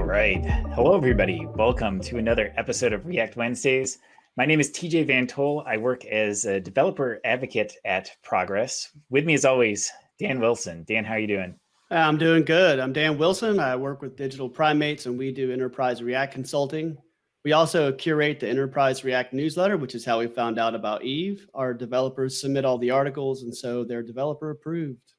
right. Hello, everybody. Welcome to another episode of React Wednesdays. My name is TJ Van Tol. I work as a developer advocate at Progress. With me, as always, Dan Wilson. Dan, how are you doing? I'm doing good. I'm Dan Wilson. I work with Digital Primates, and we do enterprise React consulting. We also curate the enterprise React newsletter, which is how we found out about Eve. Our developers submit all the articles, and so they're developer approved.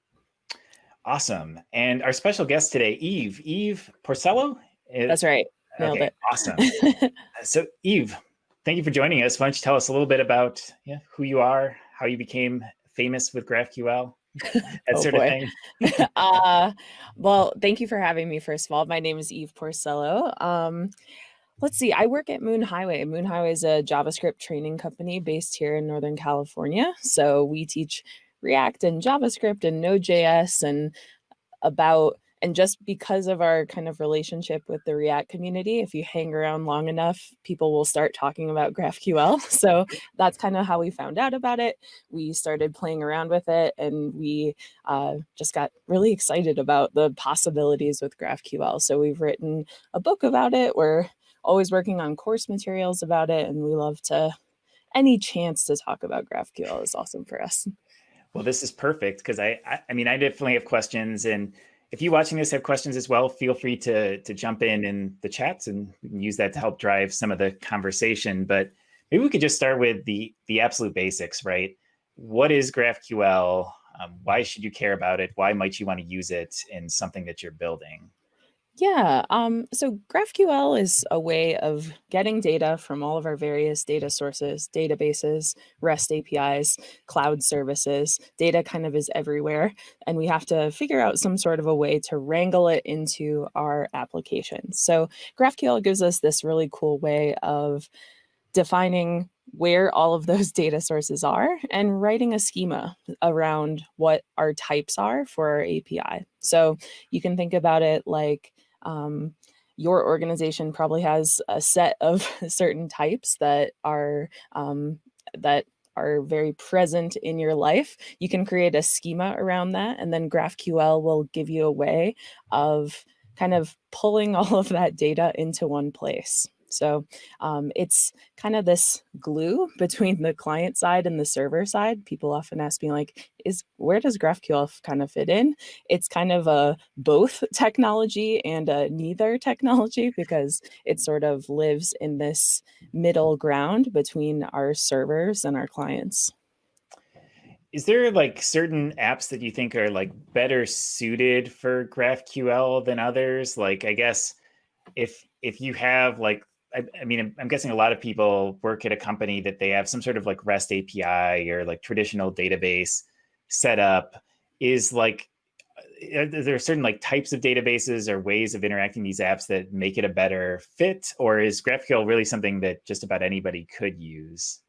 Awesome. And our special guest today, Eve Porcello. That's right. Nailed it. Awesome. So Eve, thank you for joining us. Why don't you tell us a little bit about who you are, how you became famous with GraphQL, that sort of thing. Well, thank you for having me, first of all. My name is Eve Porcello. Let's see, I work at Moon Highway. Moon Highway is a JavaScript training company based here in Northern California. So we teach React and JavaScript and Node.js and just because of our kind of relationship with the React community, if you hang around long enough, people will start talking about GraphQL. So that's kind of how we found out about it. We started playing around with it, and we just got really excited about the possibilities with GraphQL. So we've written a book about it. We're always working on course materials about it, and we love any chance to talk about GraphQL is awesome for us. Well, this is perfect because I definitely have questions, and if you watching this have questions as well, feel free to jump in the chats, and we can use that to help drive some of the conversation. But maybe we could just start with the absolute basics, right? What is GraphQL? Why should you care about it? Why might you want to use it in something that you're building? Yeah, so GraphQL is a way of getting data from all of our various data sources, databases, REST APIs, cloud services. Data kind of is everywhere, and we have to figure out some sort of a way to wrangle it into our application. So GraphQL gives us this really cool way of defining where all of those data sources are and writing a schema around what our types are for our API. So you can think about it like your organization probably has a set of certain types that are very present in your life. You can create a schema around that, and then GraphQL will give you a way of kind of pulling all of that data into one place. So it's kind of this glue between the client side and the server side. People often ask me, like, where does GraphQL kind of fit in? It's kind of a both technology and a neither technology, because it sort of lives in this middle ground between our servers and our clients. Is there like certain apps that you think are like better suited for GraphQL than others? Like, I guess if you have like, I'm guessing a lot of people work at a company that they have some sort of like REST API or like traditional database set up. Are there certain like types of databases or ways of interacting these apps that make it a better fit? Or is GraphQL really something that just about anybody could use?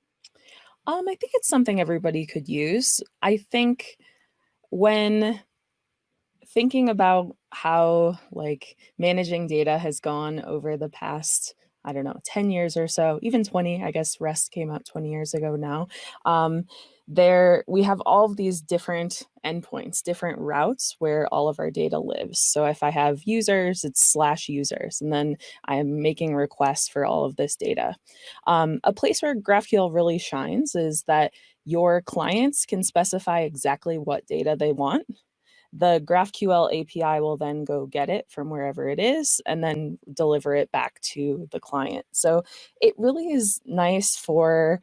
I think it's something everybody could use. I think when thinking about how like managing data has gone over the past, 10 years or so, even 20, I guess REST came out 20 years ago now. We have all of these different endpoints, different routes where all of our data lives. So if I have users, it's /users, and then I'm making requests for all of this data. A place where GraphQL really shines is that your clients can specify exactly what data they want. The GraphQL API will then go get it from wherever it is and then deliver it back to the client. So it really is nice for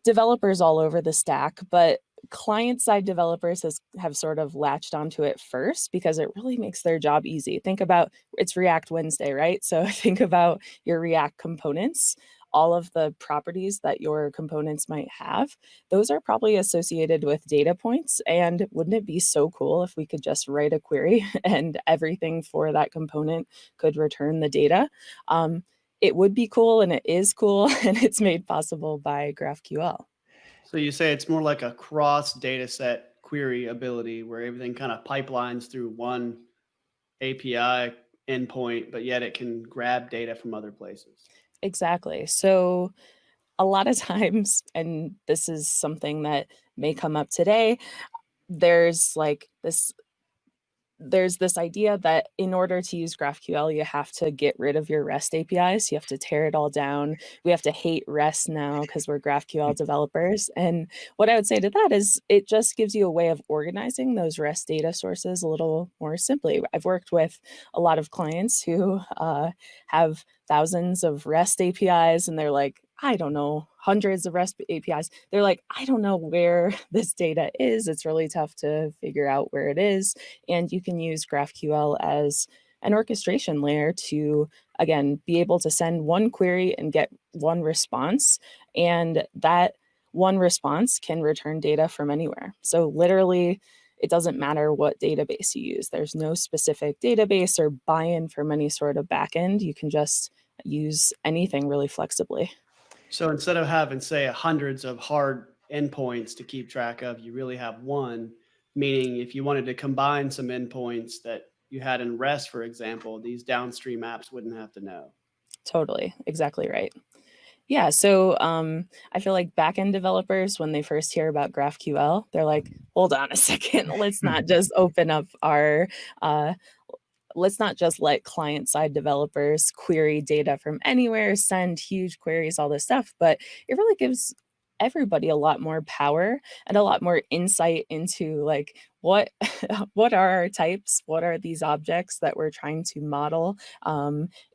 developers all over the stack, but client-side developers have sort of latched onto it first because it really makes their job easy. Think about, it's React Wednesday, right? So think about your React components. All of the properties that your components might have, those are probably associated with data points. And wouldn't it be so cool if we could just write a query and everything for that component could return the data? It would be cool, and it is cool, and it's made possible by GraphQL. So you say it's more like a cross data set query ability where everything kind of pipelines through one API endpoint, but yet it can grab data from other places. Exactly. So a lot of times, and this is something that may come up today, there's like this there's this idea that in order to use GraphQL, you have to get rid of your REST APIs. You have to tear it all down. We have to hate REST now because we're GraphQL developers. And what I would say to that is it just gives you a way of organizing those REST data sources a little more simply. I've worked with a lot of clients who have thousands of REST APIs, and they're like, I don't know, hundreds of REST APIs. They're like, I don't know where this data is. It's really tough to figure out where it is. And you can use GraphQL as an orchestration layer to, again, be able to send one query and get one response. And that one response can return data from anywhere. So literally, it doesn't matter what database you use. There's no specific database or buy-in from any sort of backend. You can just use anything really flexibly. So instead of having, say, hundreds of hard endpoints to keep track of, you really have one, meaning if you wanted to combine some endpoints that you had in REST, for example, these downstream apps wouldn't have to know. Totally, exactly right. Yeah, so I feel like backend developers, when they first hear about GraphQL, they're like, hold on a second, let's not just open up our let's not just let client-side developers query data from anywhere, send huge queries, all this stuff, but it really gives everybody a lot more power and a lot more insight into like what what are our types, what are these objects that we're trying to model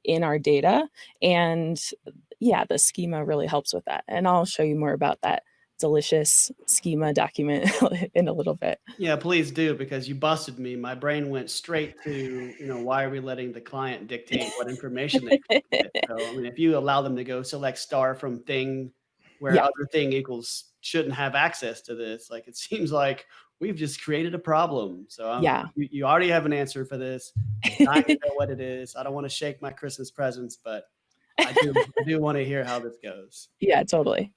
in our data. And yeah, the schema really helps with that. And I'll show you more about that delicious schema document in a little bit. Yeah, please do, because you busted me. My brain went straight to, why are we letting the client dictate what information they get? So, I mean, if you allow them to go select star from thing where Yeah. other thing equals shouldn't have access to this, like it seems like we've just created a problem. So Yeah. you already have an answer for this. I'm dying to know what it is. I don't want to shake my Christmas presents, but I do want to hear how this goes. Yeah, totally.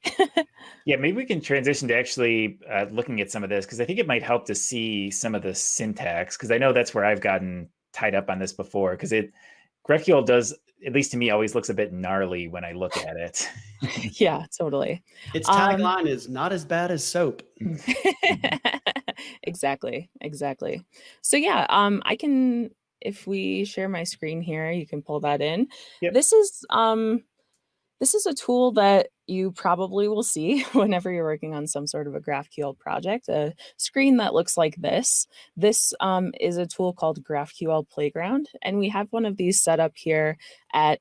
Yeah, maybe we can transition to actually looking at some of this, because I think it might help to see some of the syntax, because I know that's where I've gotten tied up on this before, because GraphQL does, at least to me, always looks a bit gnarly when I look at it. Yeah, totally. Its tagline is not as bad as soap. Exactly. So yeah, I can, if we share my screen here, you can pull that in. Yep. This is a tool that you probably will see whenever you're working on some sort of a GraphQL project, a screen that looks like this. This is a tool called GraphQL Playground, and we have one of these set up here at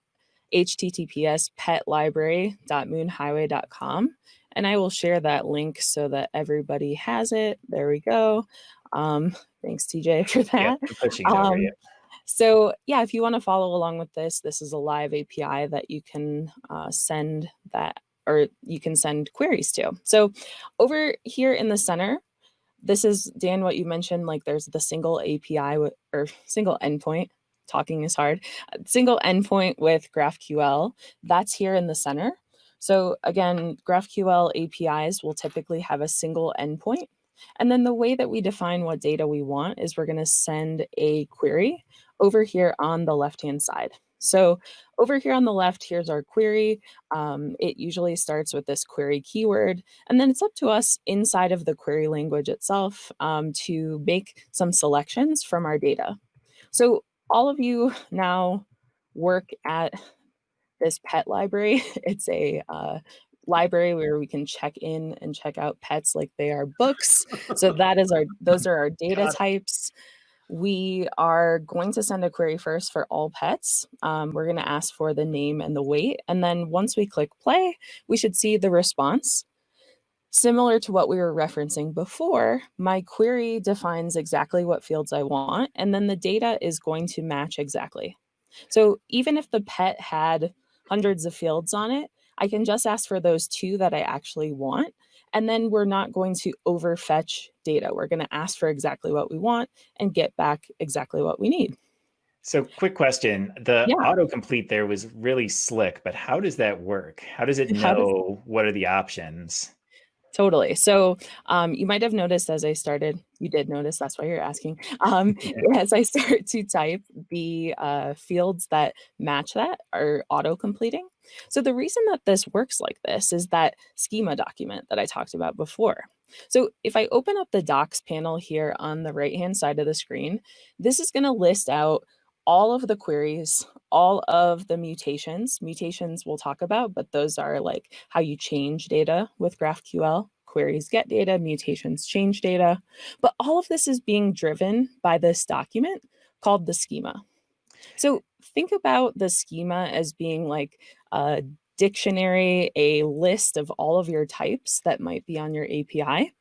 https://petlibrary.moonhighway.com. And I will share that link so that everybody has it. There we go. Thanks, TJ, for that. Yeah, I'm pushing it over. Yeah. So yeah, if you want to follow along with this, this is a live API that you can send that, or you can send queries to. So over here in the center, this is, Dan, what you mentioned, like there's the single API or single endpoint. Talking is hard. Single endpoint with GraphQL, that's here in the center. So again, GraphQL APIs will typically have a single endpoint. And then the way that we define what data we want is we're going to send a query over here on the left-hand side. So over here on the left, here's our query. It usually starts with this query keyword, and then it's up to us inside of the query language itself to make some selections from our data. So all of you now work at this pet library. It's a library where we can check in and check out pets like they are books. So those are our data types. We are going to send a query first for all pets. We're going to ask for the name and the weight. And then once we click play, we should see the response. Similar to what we were referencing before, my query defines exactly what fields I want, and then the data is going to match exactly. So even if the pet had hundreds of fields on it, I can just ask for those two that I actually want. And then we're not going to overfetch data. We're going to ask for exactly what we want and get back exactly what we need. So quick question. The autocomplete there was really slick, but how does that work? How does it know what are the options? Totally. So you might have noticed as I started, you did notice, that's why you're asking. As I start to type, the fields that match that are auto-completing. So the reason that this works like this is that schema document that I talked about before. So if I open up the docs panel here on the right-hand side of the screen, this is going to list out all of the queries, all of the mutations. Mutations we'll talk about, but those are like how you change data with GraphQL. Queries get data, mutations change data. But all of this is being driven by this document called the schema. So think about the schema as being like a dictionary, a list of all of your types that might be on your API.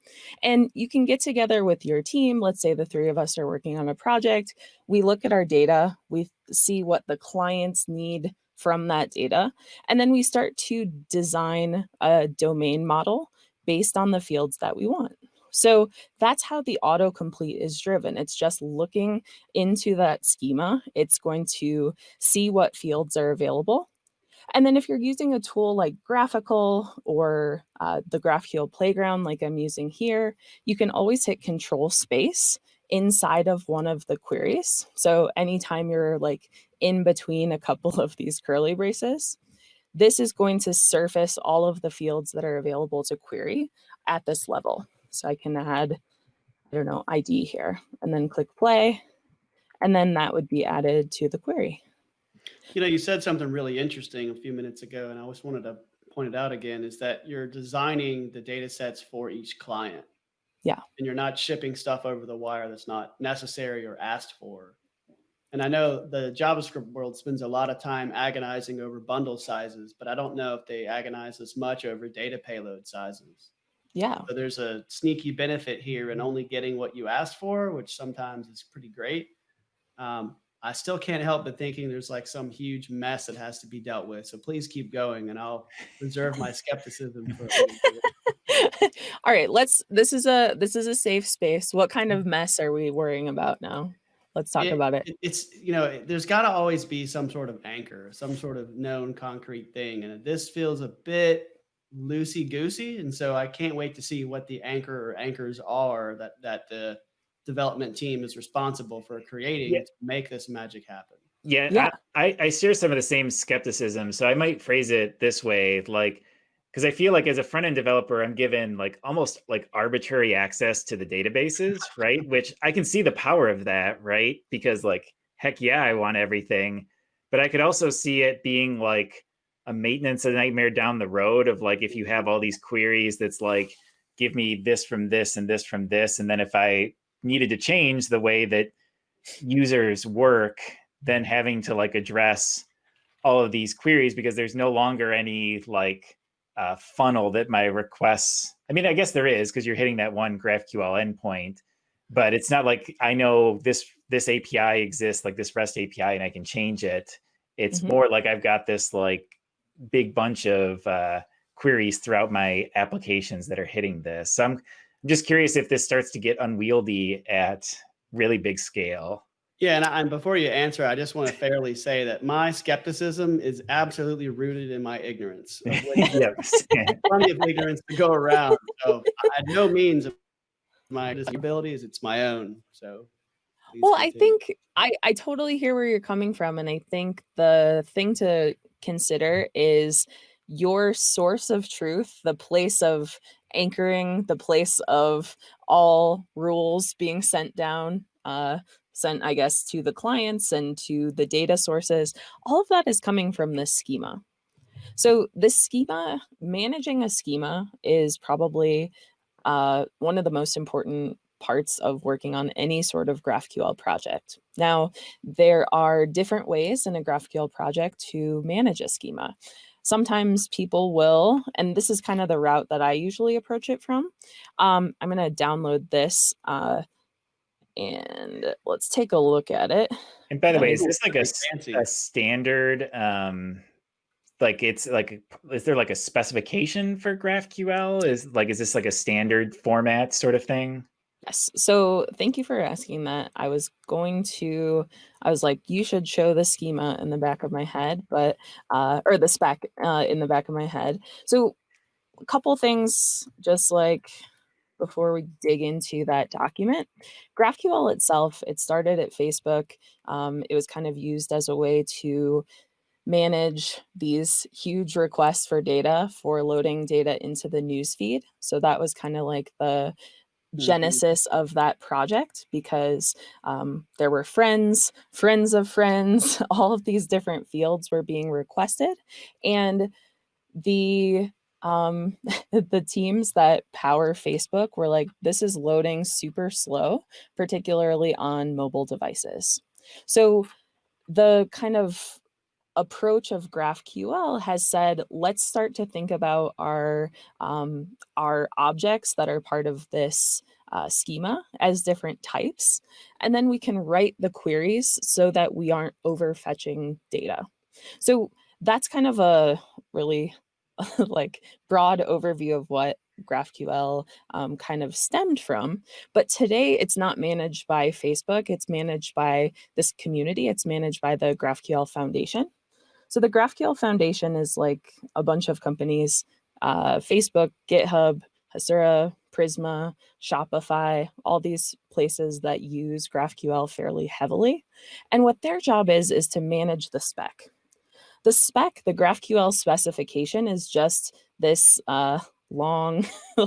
And you can get together with your team. Let's say the three of us are working on a project. We look at our data, we see what the clients need from that data, and then we start to design a domain model based on the fields that we want. So that's how the autocomplete is driven. It's just looking into that schema. It's going to see what fields are available. And then if you're using a tool like Graphql or the Graphql Playground like I'm using here, you can always hit Control Space inside of one of the queries. So anytime you're like in between a couple of these curly braces, this is going to surface all of the fields that are available to query at this level. So I can add, I don't know, ID here, and then click play, and then that would be added to the query. You know, you said something really interesting a few minutes ago, and I just wanted to point it out again, is that you're designing the data sets for each client. Yeah. And you're not shipping stuff over the wire that's not necessary or asked for. And I know the JavaScript world spends a lot of time agonizing over bundle sizes, but I don't know if they agonize as much over data payload sizes. Yeah. So there's a sneaky benefit here in only getting what you asked for, which sometimes is pretty great. I still can't help but thinking there's like some huge mess that has to be dealt with. So please keep going, and I'll reserve my skepticism for. All right, this is a safe space. What kind of mess are we worrying about now? Let's talk about it. It's, you know, there's got to always be some sort of anchor, some sort of known concrete thing. And this feels a bit loosey-goosey. And so I can't wait to see what the anchor or anchors are that the development team is responsible for creating to make this magic happen. Yeah. I share some of the same skepticism. So I might phrase it this way, like, because I feel like as a front-end developer, I'm given like almost like arbitrary access to the databases, right? Which I can see the power of that, right? Because like, heck yeah, I want everything. But I could also see it being like a maintenance nightmare down the road of like, if you have all these queries that's like, give me this from this and this from this. And then if I needed to change the way that users work, then having to like address all of these queries because there's no longer any like funnel that my requests. I mean, I guess there is because you're hitting that one GraphQL endpoint, but it's not like I know this API exists, like this REST API, and I can change it. It's more like I've got this like big bunch of queries throughout my applications that are hitting this. So I'm just curious if this starts to get unwieldy at really big scale. Yeah, and before you answer, I just want to fairly say that my skepticism is absolutely rooted in my ignorance. Yes. Plenty of ignorance to go around. So I had no means of my disabilities. It's my own. So. Well, I think I totally hear where you're coming from. And I think the thing to consider is your source of truth, the place of anchoring, the place of all rules being sent down, sent, I guess, to the clients and to the data sources. All of that is coming from this schema. So this schema, managing a schema is probably one of the most important parts of working on any sort of GraphQL project. Now, there are different ways in a GraphQL project to manage a schema. Sometimes people will, and this is kind of the route that I usually approach it from. I'm going to download this and let's take a look at it. And by the way, is this like a standard, like it's like, is there like a specification for GraphQL? Is this like a standard format sort of thing? Yes. So thank you for asking that. I was like, you should show the schema in the back of my head, but, or the spec in the back of my head. So a couple things, just like before we dig into that document. GraphQL itself, it started at Facebook. It was kind of used as a way to manage these huge requests for data for loading data into the newsfeed. So that was kind of like the genesis of that project, because there were friends of friends, all of these different fields were being requested. And the the teams that power Facebook were like, this is loading super slow, particularly on mobile devices. So the kind of approach of GraphQL has said, let's start to think about our objects that are part of this schema as different types. And then we can write the queries so that we aren't overfetching data. So that's kind of a really like broad overview of what GraphQL kind of stemmed from. But today it's not managed by Facebook. It's managed by this community. It's managed by the GraphQL Foundation. So the GraphQL Foundation is like a bunch of companies, Facebook, GitHub, Hasura, Prisma, Shopify, all these places that use GraphQL fairly heavily. And what their job is to manage the spec. The spec, the GraphQL specification, is just this long,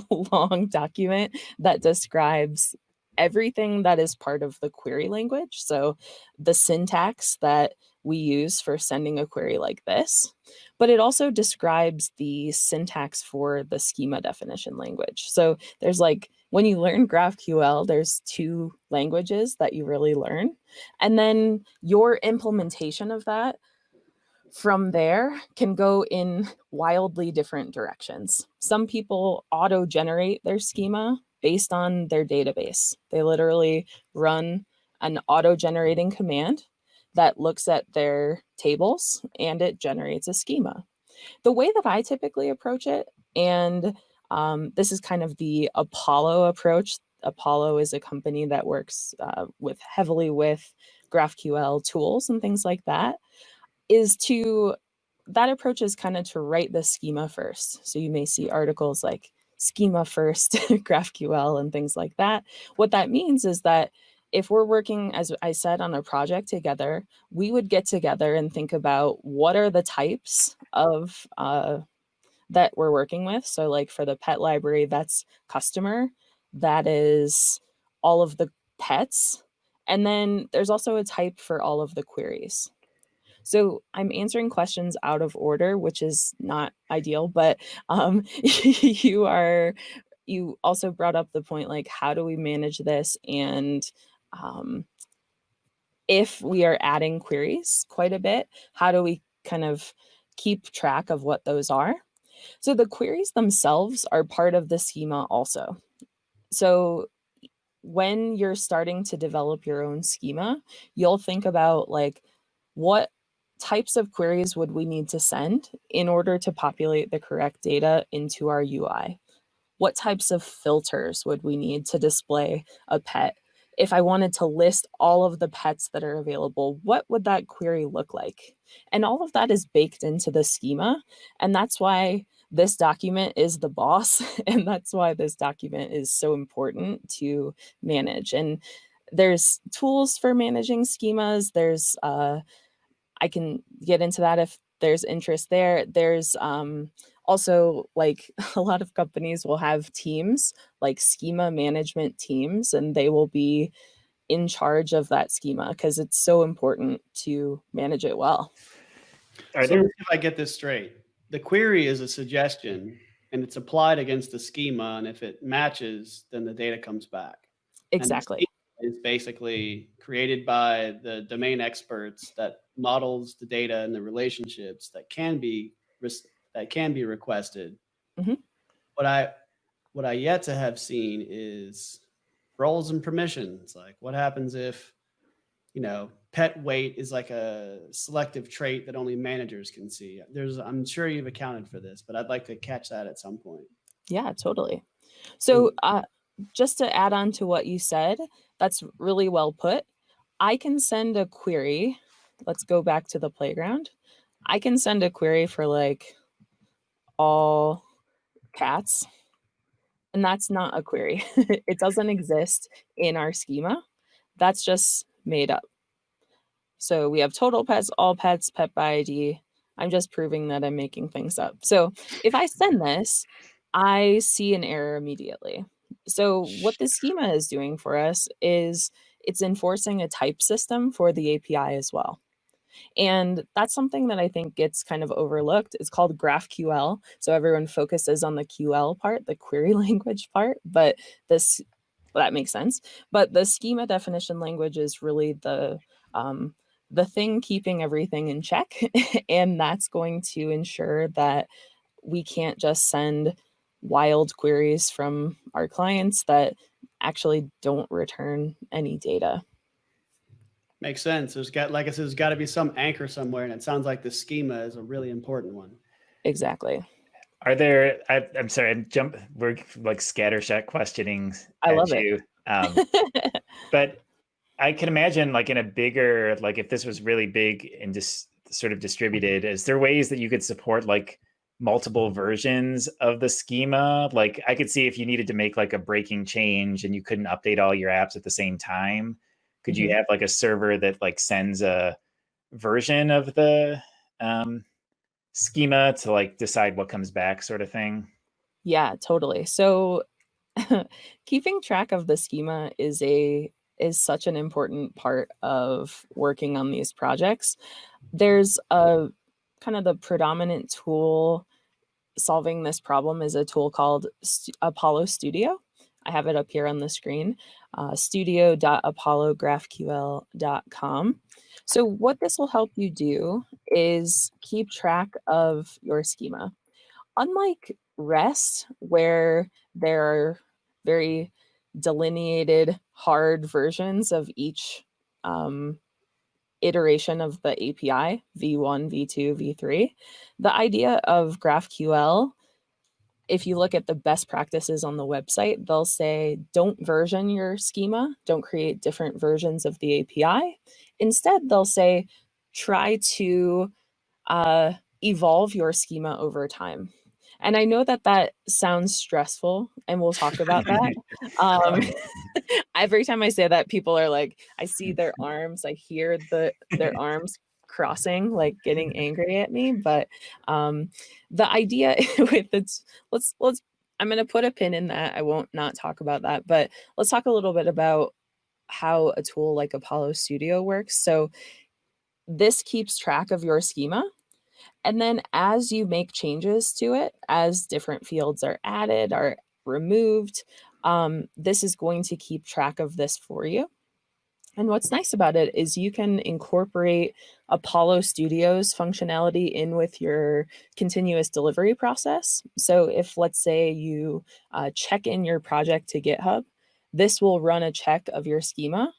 long document that describes everything that is part of the query language. So the syntax that we use for sending a query like this, but it also describes the syntax for the schema definition language. So there's like, when you learn GraphQL, there's two languages that you really learn. And then your implementation of that from there can go in wildly different directions. Some people auto-generate their schema based on their database. They literally run an auto-generating command that looks at their tables and it generates a schema. The way that I typically approach it, and this is kind of the Apollo approach. Apollo is a company that works heavily with GraphQL tools and things like that. That approach is kind of to write the schema first. So you may see articles like schema first, GraphQL and things like that. What that means is that if we're working, as I said, on a project together, we would get together and think about what are the types of that we're working with. So like for the pet library, that's customer, that is all of the pets. And then there's also a type for all of the queries. So I'm answering questions out of order, which is not ideal, but you also brought up the point, like, how do we manage this? And if we are adding queries quite a bit, how do we kind of keep track of what those are? So the queries themselves are part of the schema also. So when you're starting to develop your own schema, you'll think about like, what types of queries would we need to send in order to populate the correct data into our UI? What types of filters would we need to display a pet? If I wanted to list all of the pets that are available, what would that query look like? And all of that is baked into the schema. And that's why this document is the boss. And that's why this document is so important to manage. And there's tools for managing schemas. There's I can get into that if there's interest there. There's also, like, a lot of companies will have teams, like schema management teams, and they will be in charge of that schema because it's so important to manage it well. So let's see if I get this straight. The query is a suggestion and it's applied against the schema. And if it matches, then the data comes back. Exactly. Is basically created by the domain experts that models the data and the relationships that can be requested. Mm-hmm. What I yet to have seen is roles and permissions. Like, what happens if, pet weight is like a selective trait that only managers can see? I'm sure you've accounted for this, but I'd like to catch that at some point. Yeah, totally. So just to add on to what you said, that's really well put. I can send a query. Let's go back to the playground. I can send a query for like all cats, and that's not a query. It doesn't exist in our schema. That's just made up. So we have total pets, all pets, pet by ID. I'm just proving that I'm making things up. So if I send this, I see an error immediately. So what the schema is doing for us is it's enforcing a type system for the API as well. And that's something that I think gets kind of overlooked. It's called GraphQL. So everyone focuses on the QL part, the query language part, but this, that makes sense. But the schema definition language is really the thing keeping everything in check. And that's going to ensure that we can't just send wild queries from our clients that actually don't return any data. Makes sense. There's got, like I said, there's got to be some anchor somewhere, and it sounds like the schema is a really important one. Exactly. Are there, I'm sorry, we're like scattershot questioning I at love you. But I can imagine like in a bigger, like if this was really big and just sort of distributed, is there ways that you could support like multiple versions of the schema? Like I could see if you needed to make like a breaking change and you couldn't update all your apps at the same time, could you have like a server that like sends a version of the schema to like decide what comes back sort of thing? Yeah, totally. So keeping track of the schema is such an important part of working on these projects. There's a kind of the predominant tool solving this problem is a tool called Apollo Studio. I have it up here on the screen, studio.apollographql.com. So what this will help you do is keep track of your schema. Unlike REST, where there are very delineated hard versions of each iteration of the API, V1, V2, V3, the idea of GraphQL, if you look at the best practices on the website, they'll say, don't version your schema, don't create different versions of the API. Instead, they'll say, try to evolve your schema over time. And I know that that sounds stressful, and we'll talk about that. Every time I say that, people are like, I see their arms, I hear their arms crossing, like getting angry at me. But the idea with it's let's I'm going to put a pin in that. I won't not talk about that, but let's talk a little bit about how a tool like Apollo Studio works. So this keeps track of your schema. And then as you make changes to it, as different fields are added or removed, this is going to keep track of this for you. And what's nice about it is you can incorporate Apollo Studio's functionality in with your continuous delivery process. So if, let's say, you check in your project to GitHub, this will run a check of your schema.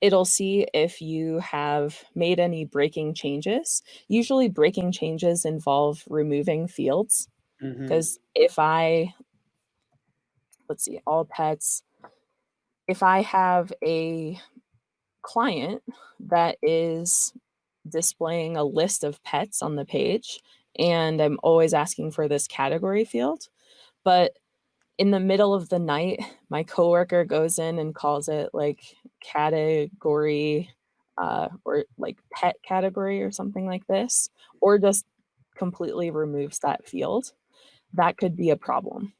It'll see if you have made any breaking changes. Usually breaking changes involve removing fields, because if let's see, all pets, if I have a client that is displaying a list of pets on the page, and I'm always asking for this category field, but in the middle of the night, my coworker goes in and calls it like category or like pet category or something like this, or just completely removes that field. That could be a problem.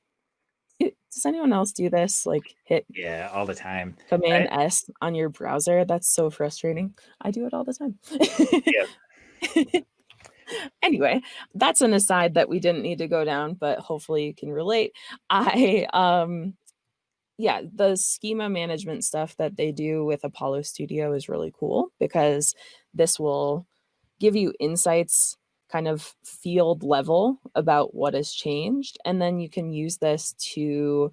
Does anyone else do this? Like hit Yeah, all the time. Command S on your browser? That's so frustrating. I do it all the time. Yeah. Anyway, that's an aside that we didn't need to go down, but hopefully you can relate. Yeah, the schema management stuff that they do with Apollo Studio is really cool, because this will give you insights kind of field level about what has changed. And then you can use this to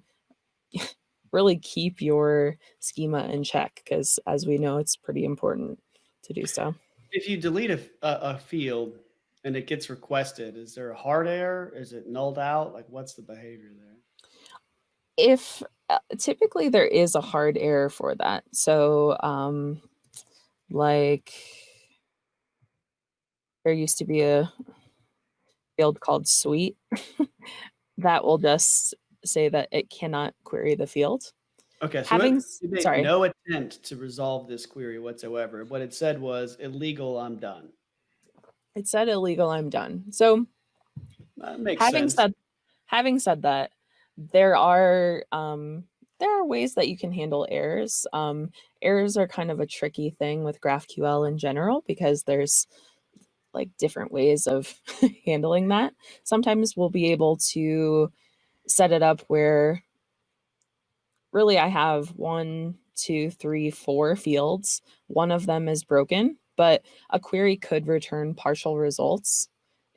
really keep your schema in check, because as we know, it's pretty important to do so. If you delete a field and it gets requested, is there a hard error? Is it nulled out? Like, what's the behavior there? If typically there is a hard error for that. So like there used to be a field called suite that will just say that it cannot query the field. Okay, so it made no attempt to resolve this query whatsoever. What it said was illegal, I'm done. It said illegal, I'm done. So That makes having sense. said that, there are ways that you can handle errors. Errors are kind of a tricky thing with GraphQL in general because there's like different ways of handling that. Sometimes we'll be able to set it up where really I have 1, 2, 3, 4 fields. One of them is broken, but a query could return partial results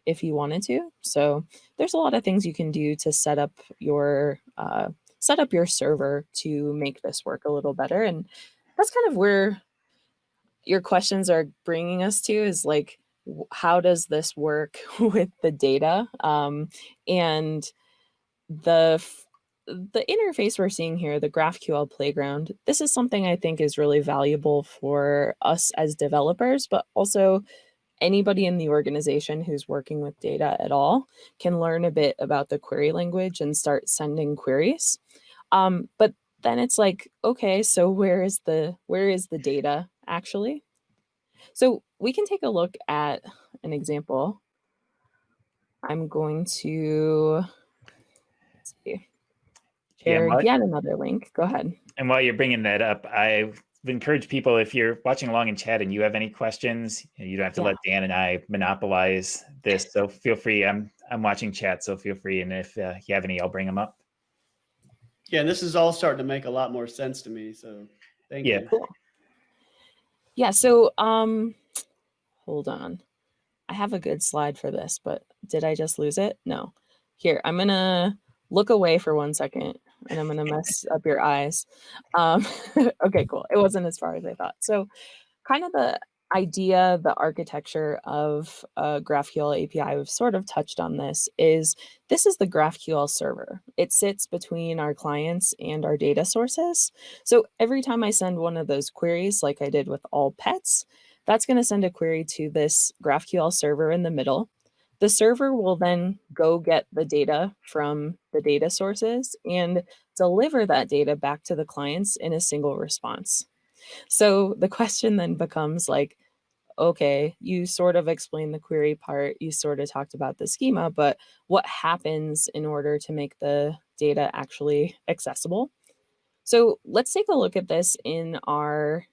if you wanted to. So there's a lot of things you can do to set up your server to make this work a little better. And that's kind of where your questions are bringing us to, is like, how does this work with the data? And the interface we're seeing here, the GraphQL Playground, this is something I think is really valuable for us as developers, but also anybody in the organization who's working with data at all can learn a bit about the query language and start sending queries. But then it's like, okay, so where is the data actually? So we can take a look at an example. I'm going to share yet another link. Go ahead. And while you're bringing that up, I encourage people, if you're watching along in chat and you have any questions, you don't have to let Dan and I monopolize this. So feel free. I'm watching chat, so feel free. And if you have any, I'll bring them up. Yeah, and this is all starting to make a lot more sense to me. So thank you. Cool. Yeah. So hold on. I have a good slide for this, but did I just lose it? No. Here, I'm gonna look away for 1 second and I'm gonna mess up your eyes. Okay, cool. It wasn't as far as I thought. So kind of the idea, the architecture of a GraphQL API, we've sort of touched on this, is the GraphQL server. It sits between our clients and our data sources. So every time I send one of those queries, like I did with all pets, that's going to send a query to this GraphQL server in the middle. The server will then go get the data from the data sources and deliver that data back to the clients in a single response. So the question then becomes like, okay, you sort of explained the query part, you sort of talked about the schema, but what happens in order to make the data actually accessible? So let's take a look at this in our,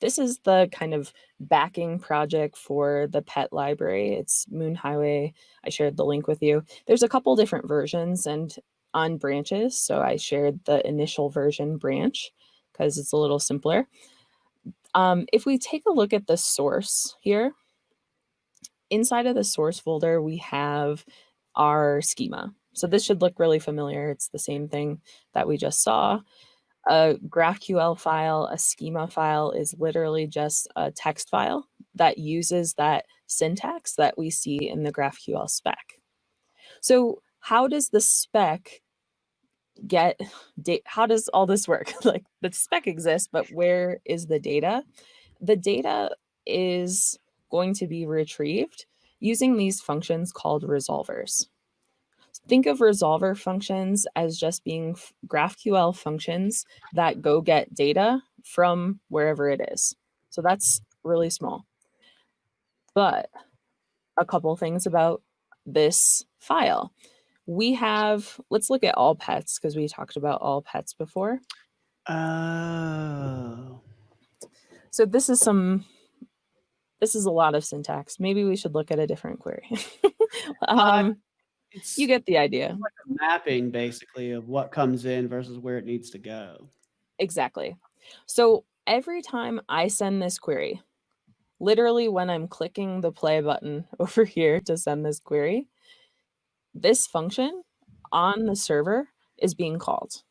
this is the kind of backing project for the pet library. It's Moon Highway. I shared the link with you. There's a couple different versions and on branches. So I shared the initial version branch because it's a little simpler. If we take a look at the source here, inside of the source folder, we have our schema. So this should look really familiar. It's the same thing that we just saw. A GraphQL file, a schema file is literally just a text file that uses that syntax that we see in the GraphQL spec. So how does the spec get data? How does all this work? Like the spec exists, but where is the data? The data is going to be retrieved using these functions called resolvers. Think of resolver functions as just being GraphQL functions that go get data from wherever it is. So that's really small. But a couple things about this file. We have, let's look at all pets because we talked about all pets before. Oh. So this is a lot of syntax. Maybe we should look at a different query. You get the idea. It's like a mapping, basically, of what comes in versus where it needs to go. Exactly. So every time I send this query, literally when I'm clicking the play button over here to send this query, this function on the server is being called.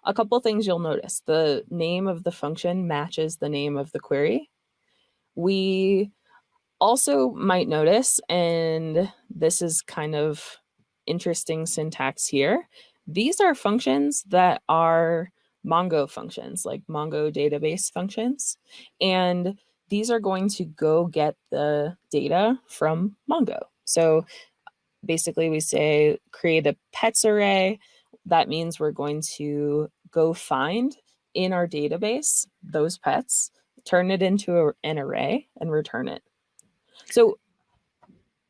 A couple things you'll notice. The name of the function matches the name of the query. We also might notice, and this is kind of interesting syntax here, these are functions that are Mongo functions, like Mongo database functions. And these are going to go get the data from Mongo. So basically we say create a pets array. That means we're going to go find in our database those pets, turn it into an array and return it. So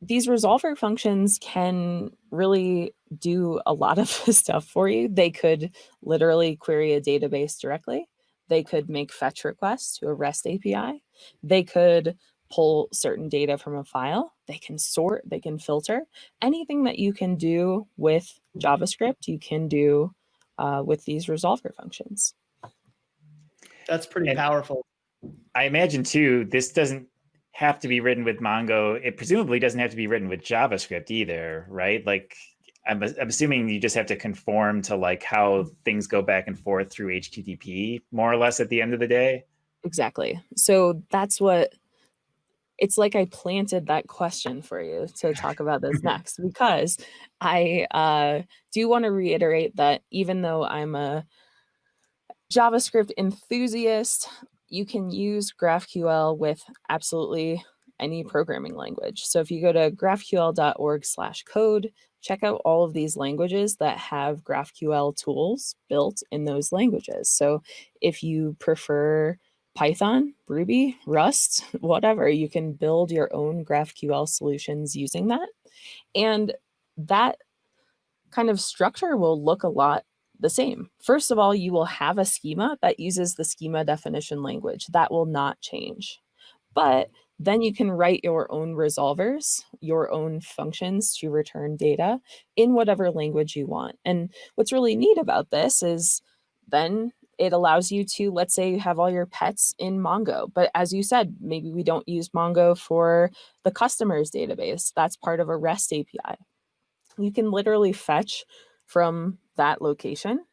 these resolver functions can really do a lot of stuff for you. They could literally query a database directly. They could make fetch requests to a REST API. They could pull certain data from a file. They can sort, they can filter. Anything that you can do with JavaScript, you can do with these resolver functions. That's pretty powerful. I imagine too, this doesn't have to be written with Mongo. It presumably doesn't have to be written with JavaScript either, right? Like I'm assuming you just have to conform to like how things go back and forth through HTTP more or less at the end of the day. Exactly. So that's what it's like. I planted that question for you to talk about this next, because I do want to reiterate that even though I'm a JavaScript enthusiast, you can use GraphQL with absolutely any programming language. So if you go to graphql.org/code, check out all of these languages that have GraphQL tools built in those languages. So if you prefer Python, Ruby, Rust, whatever, you can build your own GraphQL solutions using that. And that kind of structure will look a lot the same. First of all, you will have a schema that uses the schema definition language. That will not change. But then you can write your own resolvers, your own functions to return data in whatever language you want. And what's really neat about this is then it allows you to, let's say you have all your pets in Mongo, but as you said, maybe we don't use Mongo for the customers database. That's part of a REST API. You can literally fetch from that location,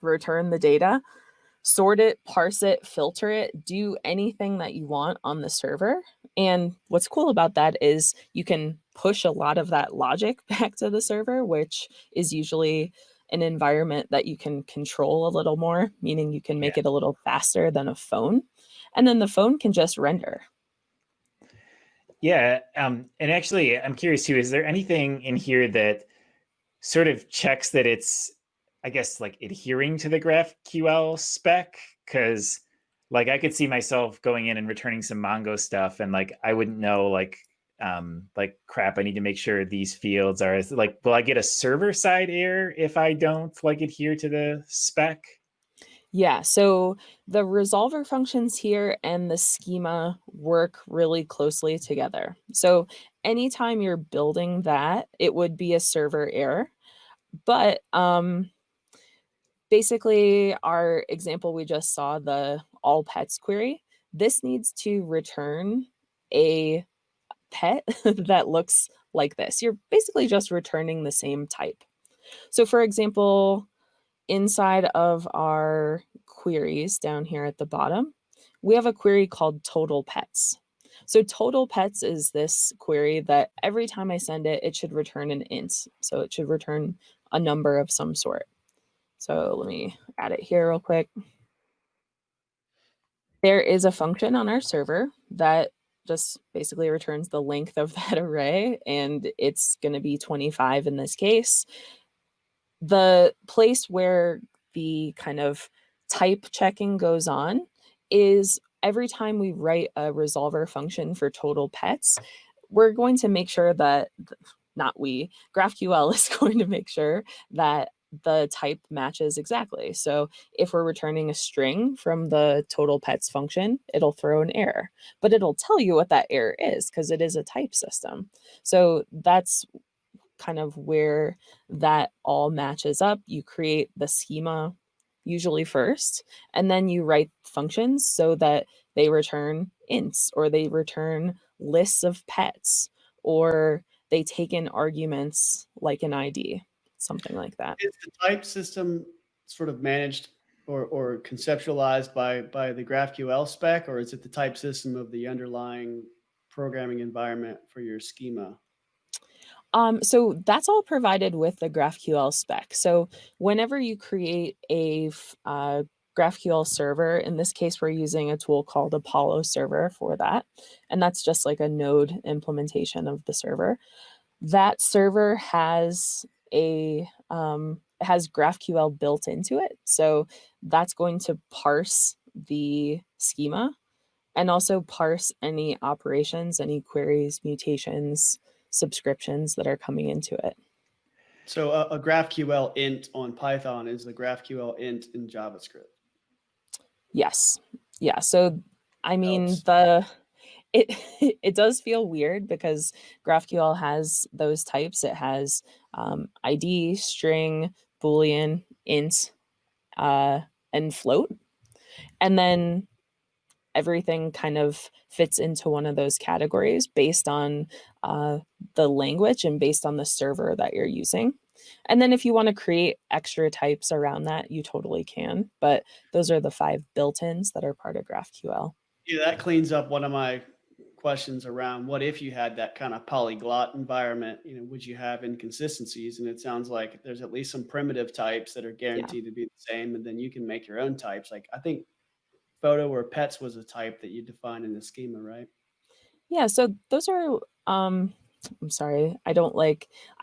return the data, sort it, parse it, filter it, do anything that you want on the server. And what's cool about that is you can push a lot of that logic back to the server, which is usually an environment that you can control a little more, meaning you can make it a little faster than a phone. And then the phone can just render. Yeah. And actually, I'm curious too, is there anything in here that sort of checks that it's, I guess, like adhering to the GraphQL spec? Because like I could see myself going in and returning some Mongo stuff and like I wouldn't know like crap, I need to make sure these fields are like, will I get a server side error if I don't like adhere to the spec? Yeah, so the resolver functions here and the schema work really closely together. So anytime you're building that, it would be a server error. But basically, our example we just saw, the all pets query, this needs to return a pet that looks like this. You're basically just returning the same type. So for example, inside of our queries down here at the bottom, we have a query called total pets. So total pets is this query that every time I send it, it should return an int. So it should return a number of some sort. So let me add it here real quick. There is a function on our server that just basically returns the length of that array, and it's going to be 25 in this case. The place where the kind of type checking goes on is every time we write a resolver function for total pets, we're going to make sure that, not we, GraphQL is going to make sure that the type matches exactly. So if we're returning a string from the total pets function, it'll throw an error, but it'll tell you what that error is because it is a type system. So that's kind of where that all matches up. You create the schema usually first, and then you write functions so that they return ints or they return lists of pets or they take in arguments like an ID, something like that. Is the type system sort of managed or conceptualized by the GraphQL spec, or is it the type system of the underlying programming environment for your schema? So that's all provided with the GraphQL spec. So whenever you create a GraphQL server, in this case, we're using a tool called Apollo Server for that. And that's just like a node implementation of the server. That server has has GraphQL built into it. So that's going to parse the schema and also parse any operations, any queries, mutations, subscriptions that are coming into it. So a GraphQL int on Python is the GraphQL int in JavaScript. Yes. Yeah. So, I mean, it it does feel weird because GraphQL has those types. It has ID, string, Boolean, int, and float. And then everything kind of fits into one of those categories based on the language and based on the server that you're using. And then if you want to create extra types around that, you totally can. But those are the 5 built-ins that are part of GraphQL. Yeah, that cleans up one of my questions around what if you had that kind of polyglot environment, would you have inconsistencies? And it sounds like there's at least some primitive types that are guaranteed to be the same, and then you can make your own types. Like I think photo or pets was a type that you define in the schema, right? Yeah, so those are I'm sorry, I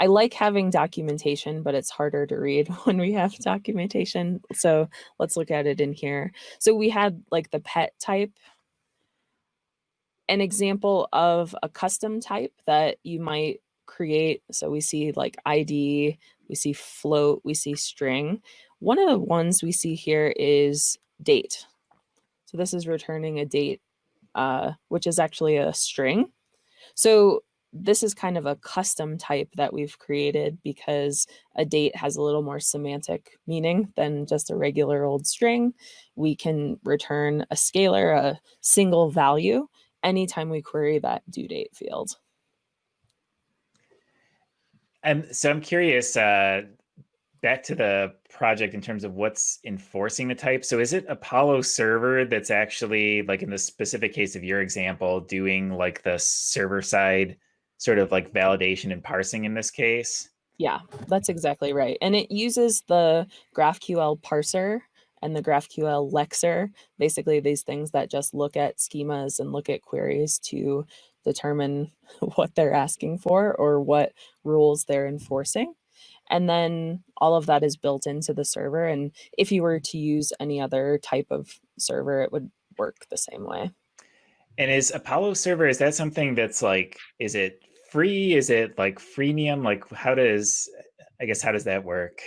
like having documentation, but it's harder to read when we have documentation. So let's look at it in here. So we had like the pet type, an example of a custom type that you might create. So we see like ID, we see float, we see string. One of the ones we see here is date. So this is returning a date, which is actually a string. So this is kind of a custom type that we've created because a date has a little more semantic meaning than just a regular old string. We can return a scalar, a single value, anytime we query that due date field. So I'm curious, back to the project in terms of what's enforcing the type. So is it Apollo server that's actually, like in the specific case of your example, doing like the server side sort of like validation and parsing in this case? Yeah, that's exactly right. And it uses the GraphQL parser and the GraphQL lexer, basically these things that just look at schemas and look at queries to determine what they're asking for or what rules they're enforcing. And then all of that is built into the server. And if you were to use any other type of server, it would work the same way. And is Apollo server, is that something that's like, is it free? Is it like freemium? Like how does that work?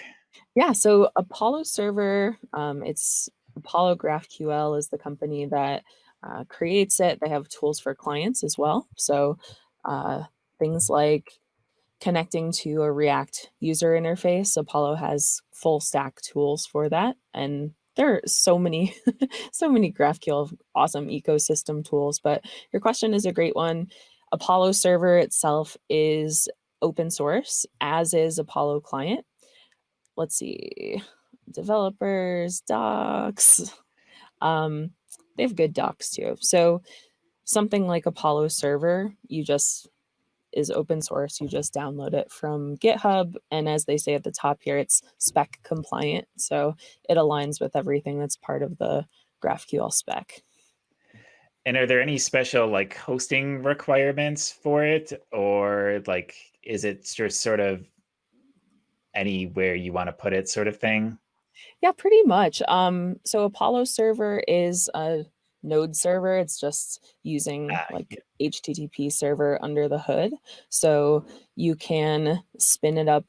Yeah, so Apollo server, it's Apollo GraphQL is the company that creates it. They have tools for clients as well. So things like connecting to a React user interface. Apollo has full stack tools for that. And there are so many, so many GraphQL awesome ecosystem tools. But your question is a great one. Apollo server itself is open source, as is Apollo client. Let's see, developers, docs. They have good docs too. So something like Apollo server, is open source. You just download it from GitHub. And as they say at the top here, it's spec compliant. So it aligns with everything that's part of the GraphQL spec. And are there any special like hosting requirements for it? Or like, is it just sort of anywhere you want to put it sort of thing? Yeah, pretty much. So Apollo server is a node server. It's just using like HTTP server under the hood. So you can spin it up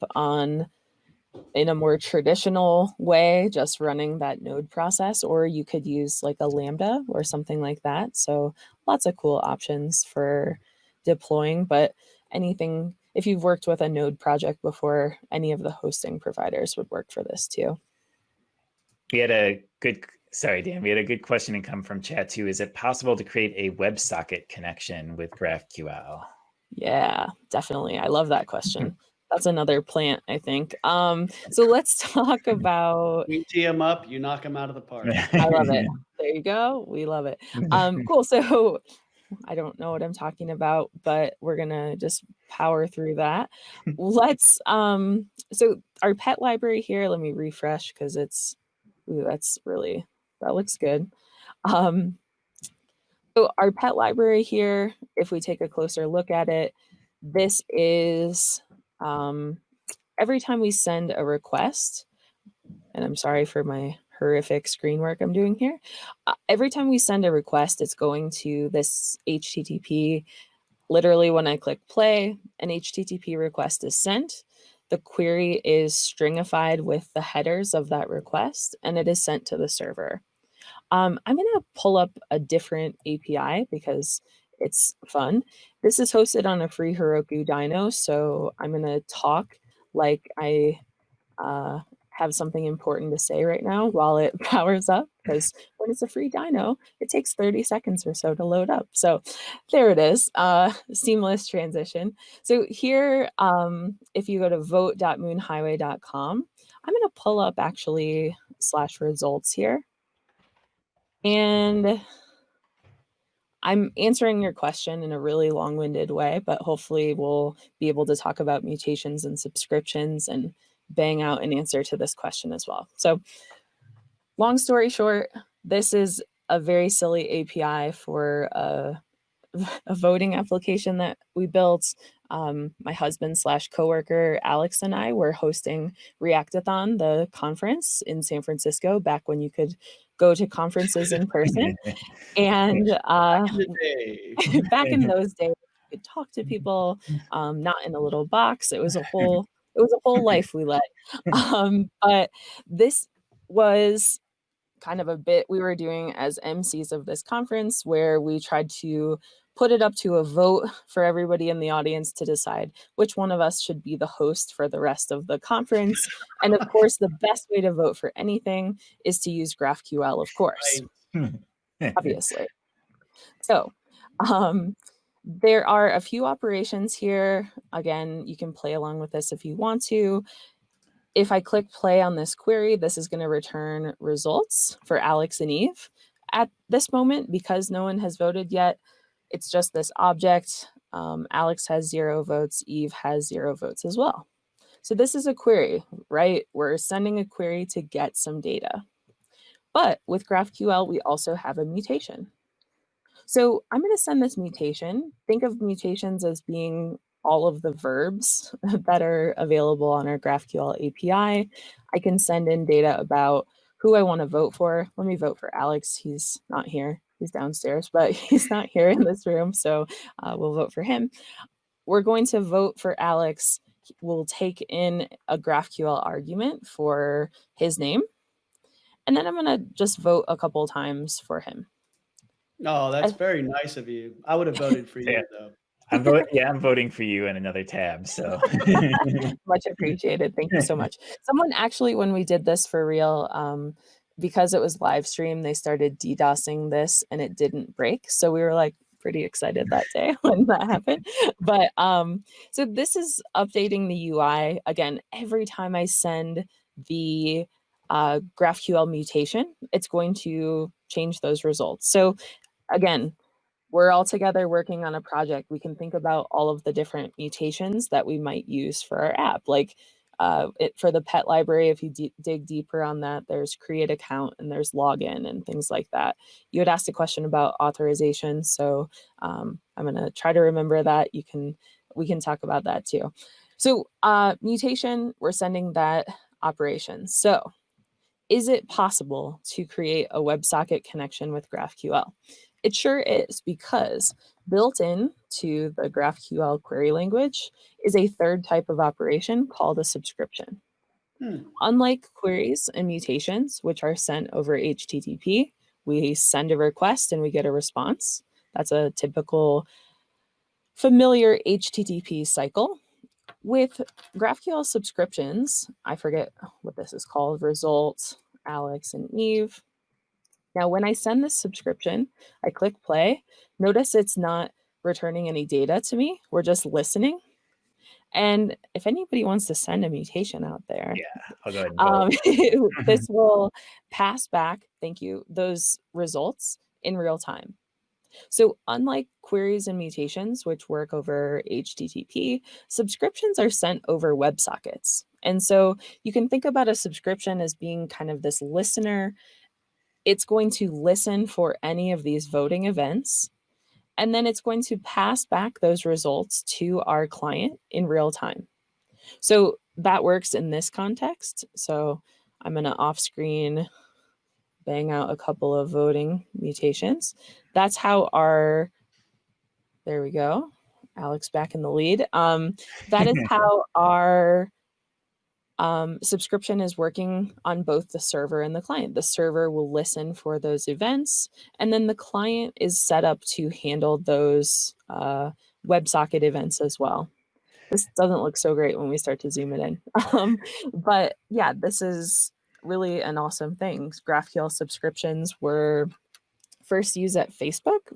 in a more traditional way, just running that node process, or you could use like a Lambda or something like that. So lots of cool options for deploying, but anything, if you've worked with a node project before, any of the hosting providers would work for this too. We had a good, sorry, Dan, we had a good question and come from chat too. Is it possible to create a WebSocket connection with GraphQL? Yeah, definitely. I love that question. That's another plant, I think. So let's talk about. We tee them up, you knock them out of the park. I love it. There you go. We love it. Cool. So I don't know what I'm talking about, but we're gonna just power through that. Let's so our pet library here, let me refresh because it's that looks good. So our pet library here, if we take a closer look at it, this is every time we send a request, and I'm sorry for my horrific screen work I'm doing here. Every time we send a request, it's going to this HTTP. Literally, when I click play, an HTTP request is sent. The query is stringified with the headers of that request, and it is sent to the server. I'm going to pull up a different API because it's fun. This is hosted on a free Heroku dyno, so I'm going to talk like I have something important to say right now while it powers up, because when it's a free dyno, it takes 30 seconds or so to load up. So there it is, seamless transition. So here, if you go to vote.moonhighway.com, I'm going to pull up actually /results here. And I'm answering your question in a really long-winded way, but hopefully we'll be able to talk about mutations and subscriptions and bang out an answer to this question as well. So long story short, this is a very silly API for a voting application that we built. My husband / coworker, Alex, and I were hosting Reactathon, the conference in San Francisco, back when you could go to conferences in person. And back in those days, you could talk to people, not in a little box. It was a whole life we led. But this was kind of a bit we were doing as MCs of this conference, where we tried to put it up to a vote for everybody in the audience to decide which one of us should be the host for the rest of the conference. And of course, the best way to vote for anything is to use GraphQL, of course, obviously. So there are a few operations here. Again, you can play along with this if you want to. If I click play on this query, this is going to return results for Alex and Eve. At this moment, because no one has voted yet, it's just this object. Alex has 0 votes. Eve has 0 votes as well. So this is a query, right? We're sending a query to get some data. But with GraphQL, we also have a mutation. So I'm going to send this mutation. Think of mutations as being all of the verbs that are available on our GraphQL API. I can send in data about who I want to vote for. Let me vote for Alex. He's not here. He's downstairs, but he's not here in this room. So we'll vote for him. We're going to vote for Alex. We'll take in a GraphQL argument for his name. And then I'm going to just vote a couple times for him. Oh, that's very nice of you. I would have voted for you, though. I'm voting for you in another tab. So much appreciated. Thank you so much. Someone actually, when we did this for real, because it was live stream, they started DDoSing this and it didn't break. So we were like pretty excited that day when that happened. But so this is updating the UI. Again, every time I send the GraphQL mutation, it's going to change those results. So again, we're all together working on a project. We can think about all of the different mutations that we might use for our app. Like for the pet library, if you dig deeper on that, there's create account and there's login and things like that. You had asked a question about authorization. So I'm going to try to remember that. We can talk about that too. So mutation, we're sending that operation. So is it possible to create a WebSocket connection with GraphQL? It sure is, because built in to the GraphQL query language is a third type of operation called a subscription. Unlike queries and mutations, which are sent over HTTP, we send a request and we get a response. That's a typical familiar HTTP cycle. With GraphQL subscriptions, I forget what this is called, results, Alex and Eve. Now, when I send this subscription, I click play. Notice it's not returning any data to me. We're just listening. And if anybody wants to send a mutation out there, yeah, I'll go ahead and vote. this will pass back, thank you, those results in real time. So unlike queries and mutations, which work over HTTP, subscriptions are sent over WebSockets. And so you can think about a subscription as being kind of this listener. It's going to listen for any of these voting events, and then it's going to pass back those results to our client in real time. So that works in this context. So I'm going to off screen bang out a couple of voting mutations. That's how our, there we go, Alex back in the lead. That is how our subscription is working on both the server and the client. The server will listen for those events, and then the client is set up to handle those WebSocket events as well. This doesn't look so great when we start to zoom it in. But yeah, this is really an awesome thing. GraphQL subscriptions were first used at Facebook.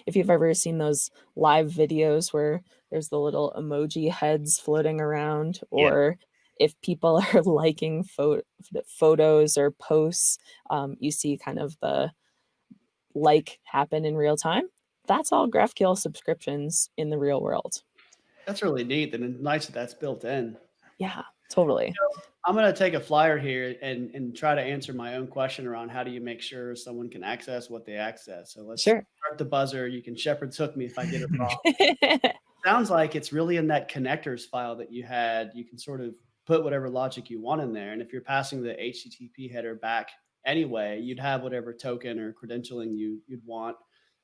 If you've ever seen those live videos where there's the little emoji heads floating around, or if people are liking photos or posts, you see kind of the like happen in real time. That's all GraphQL subscriptions in the real world. That's really neat and nice that that's built in. Yeah, totally. I'm going to take a flyer here and try to answer my own question around how do you make sure someone can access what they access. So let's start the buzzer. You can shepherd's hook me if I get it wrong. Sounds like it's really in that connectors file that you had. You can sort of put whatever logic you want in there. And if you're passing the HTTP header back anyway, you'd have whatever token or credentialing you'd want.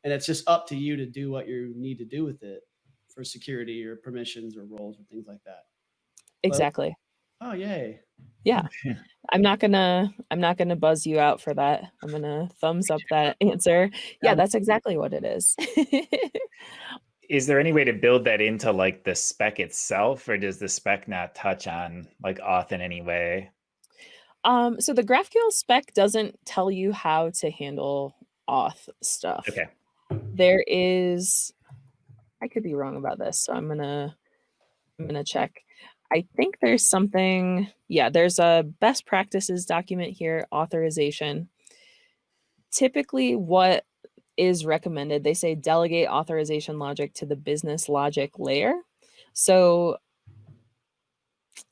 And it's just up to you to do what you need to do with it for security or permissions or roles or things like that. Exactly. Oh, yay. Yeah. I'm not gonna buzz you out for that. I'm gonna thumbs up that answer. Yeah, that's exactly what it is. Is there any way to build that into like the spec itself, or does the spec not touch on like auth in any way? So the GraphQL spec doesn't tell you how to handle auth stuff. Okay. There is, I could be wrong about this, so I'm gonna check. I think there's something, yeah, there's a best practices document here, authorization. Typically what is recommended, they say delegate authorization logic to the business logic layer. So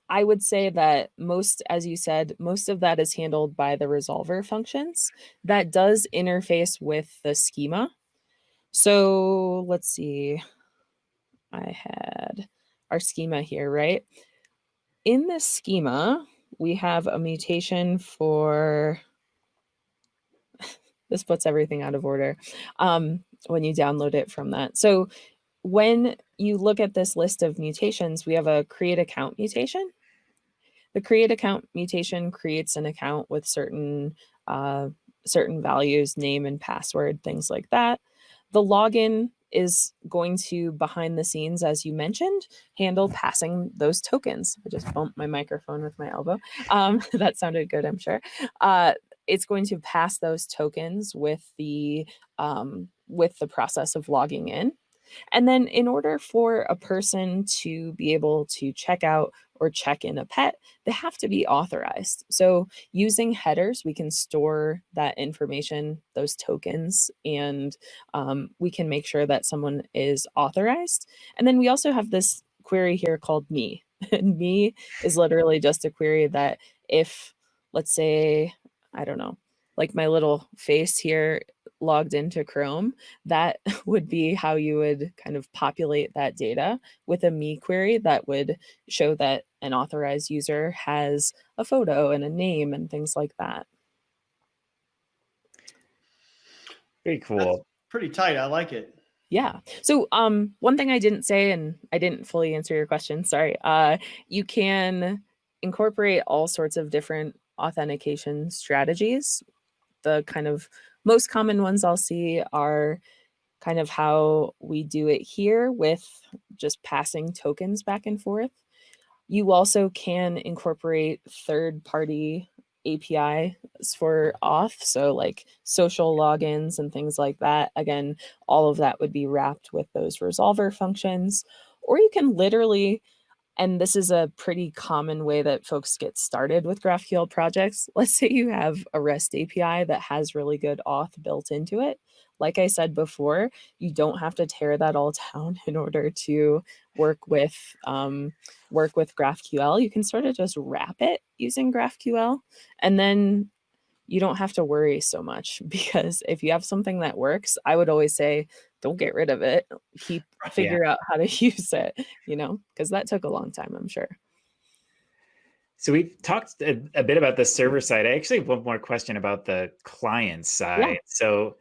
I would say that most, as you said, most of that is handled by the resolver functions. That does interface with the schema. So let's see, I had our schema here, right? In this schema, we have a mutation for, this puts everything out of order when you download it from that. So when you look at this list of mutations, we have a create account mutation. The create account mutation creates an account with certain values, name and password, things like that. The login is going to, behind the scenes, as you mentioned, handle passing those tokens. I just bumped my microphone with my elbow. That sounded good, I'm sure. It's going to pass those tokens with the process of logging in. And then in order for a person to be able to check out or check in a pet, they have to be authorized. So using headers, we can store that information, those tokens, and we can make sure that someone is authorized. And then we also have this query here called me. And me is literally just a query that if, let's say, I don't know, like my little face here logged into Chrome, that would be how you would kind of populate that data with a me query that would show that an authorized user has a photo and a name and things like that. Very cool. That's pretty tight. I like it. Yeah. So one thing I didn't say, and I didn't fully answer your question, sorry. You can incorporate all sorts of different authentication strategies. The kind of most common ones I'll see are kind of how we do it here with just passing tokens back and forth. You also can incorporate third-party APIs for auth, so like social logins and things like that. Again, all of that would be wrapped with those resolver functions. Or you can literally, and this is a pretty common way that folks get started with GraphQL projects. Let's say you have a REST API that has really good auth built into it. Like I said before, you don't have to tear that all down in order to work with GraphQL. You can sort of just wrap it using GraphQL, and then you don't have to worry so much, because if you have something that works, I would always say, don't get rid of it. Figure out how to use it, because that took a long time, I'm sure. So we've talked a bit about the server side. I actually have one more question about the client side. Yeah. So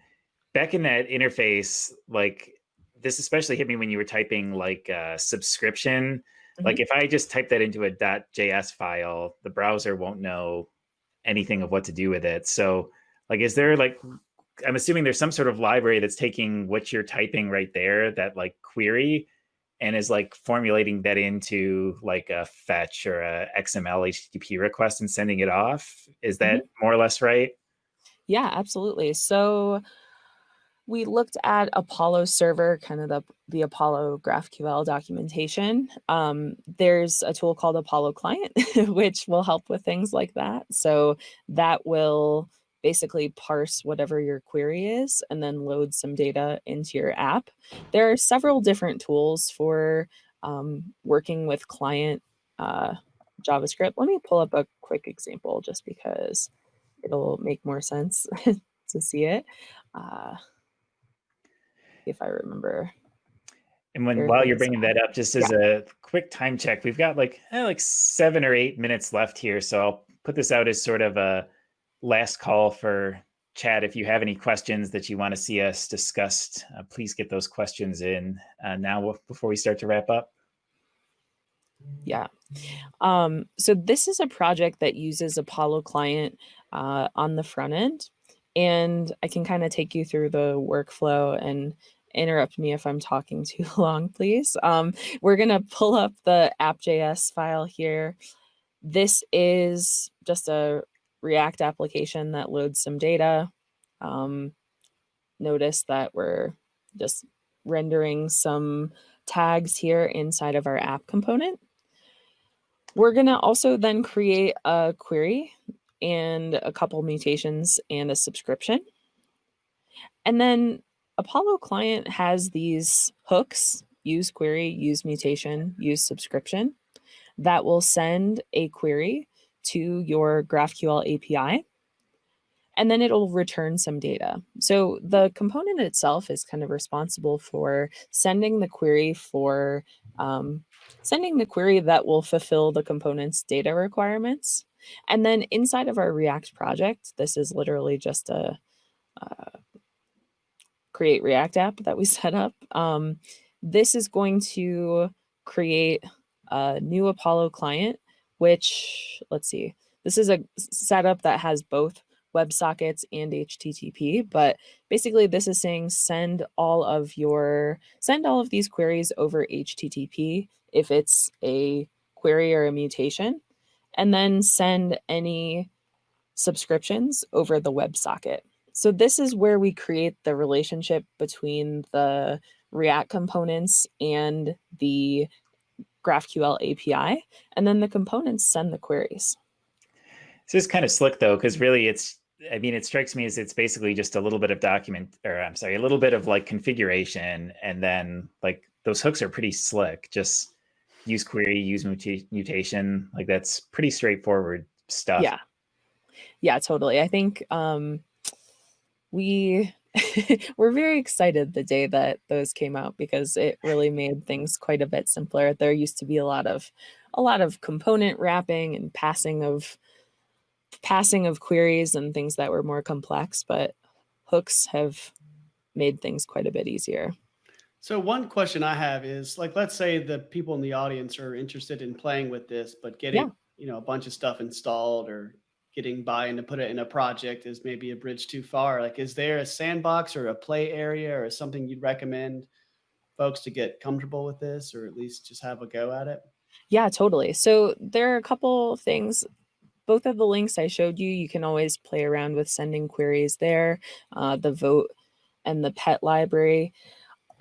back in that interface, like this especially hit me when you were typing like subscription. Like Mhm. if I just type that into a .js file, the browser won't know anything of what to do with it. So like, is there like, I'm assuming there's some sort of library that's taking what you're typing right there, that like query, and is like formulating that into like a fetch or a XML HTTP request and sending it off. Is Mhm. that more or less right? Yeah, absolutely. So we looked at Apollo server, kind of the Apollo GraphQL documentation. There's a tool called Apollo Client, which will help with things like that. So that will basically parse whatever your query is and then load some data into your app. There are several different tools for working with client JavaScript. Let me pull up a quick example just because it'll make more sense to see it. Uh, if I remember. And when There are while you're things. bringing that up, just Yeah, as a quick time check, we've got like 7 or 8 minutes left here. So I'll put this out as sort of a last call for chat. If you have any questions that you want to see us discussed, please get those questions in now before we start to wrap up. yeah. So this is a project that uses Apollo Client on the front end, and I can kind of take you through the workflow and interrupt me if I'm talking too long, please. We're gonna pull up the app.js file here. This is just a React application that loads some data. Um, Notice that we're just rendering some tags here inside of our app component. We're going to also then create a query and a couple mutations and a subscription. And then Apollo Client has these hooks: use query, use mutation, use subscription, that will send a query to your GraphQL API, and then it'll return some data. So the component itself is kind of responsible for sending the query that will fulfill the component's data requirements. And then inside of our React project, this is literally just a create React app that we set up. This is going to create a new Apollo client, which, let's see, this is a setup that has both WebSockets and HTTP, but basically this is saying send all of these queries over HTTP if it's a query or a mutation, and then send any subscriptions over the WebSocket. So this is where we create the relationship between the React components and the GraphQL API, and then the components send the queries. So it's kind of slick though, because really it strikes me as it's basically just a little bit of a little bit of like configuration. And then like those hooks are pretty slick. Just use query, use mutation. Like that's pretty straightforward stuff. Yeah. Yeah, totally. I think we we're very excited the day that those came out because it really made things quite a bit simpler. There used to be a lot of component wrapping and passing of queries and things that were more complex, but hooks have made things quite a bit easier. So one question I have is, like, let's say the people in the audience are interested in playing with this, but getting, a bunch of stuff installed or getting buy-in to put it in a project is maybe a bridge too far. Like, is there a sandbox or a play area or something you'd recommend folks to get comfortable with this, or at least just have a go at it? Yeah, totally. So there are a couple things. Both of the links I showed you, you can always play around with sending queries there, the vote and the pet library.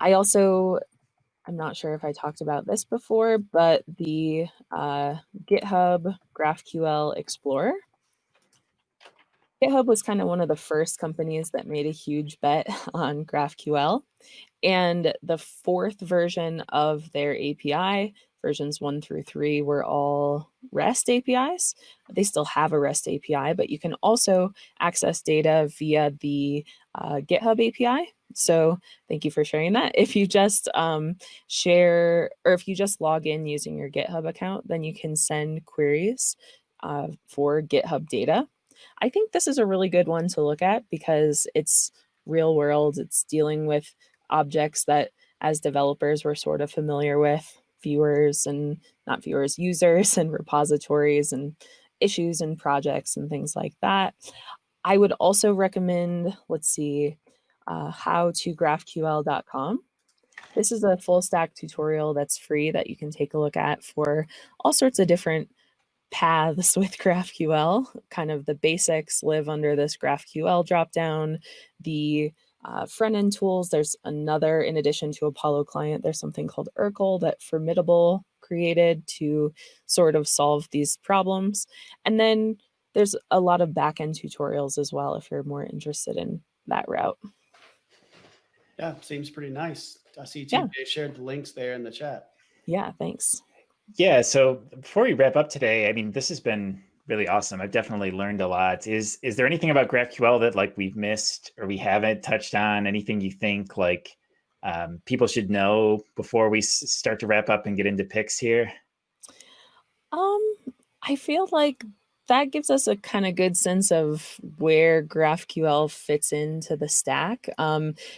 I'm not sure if I talked about this before, but the GitHub GraphQL Explorer. GitHub was kind of one of the first companies that made a huge bet on GraphQL. And the fourth version of their API, versions 1 through 3, were all REST APIs. They still have a REST API, but you can also access data via the GitHub API. So thank you for sharing that. If you just share, or if you just log in using your GitHub account, then you can send queries for GitHub data. I think this is a really good one to look at because it's real world. It's dealing with objects that as developers we're sort of familiar with, viewers and not viewers, users and repositories and issues and projects and things like that. I would also recommend, let's see, howtographql.com. This is a full stack tutorial that's free that you can take a look at for all sorts of different paths with GraphQL. Kind of the basics live under this GraphQL dropdown. The front-end tools, there's another, in addition to Apollo Client, there's something called Urkel that Formidable created to sort of solve these problems. And then there's a lot of back-end tutorials as well if you're more interested in that route. Yeah, seems pretty nice. I see TJ shared the links there in the chat. Yeah, thanks. Yeah, so before we wrap up today, I mean, this has been really awesome. I've definitely learned a lot. Is there anything about GraphQL that like we've missed or we haven't touched on? Anything you think like people should know before we start to wrap up and get into picks here? I feel like that gives us a kind of good sense of where GraphQL fits into the stack.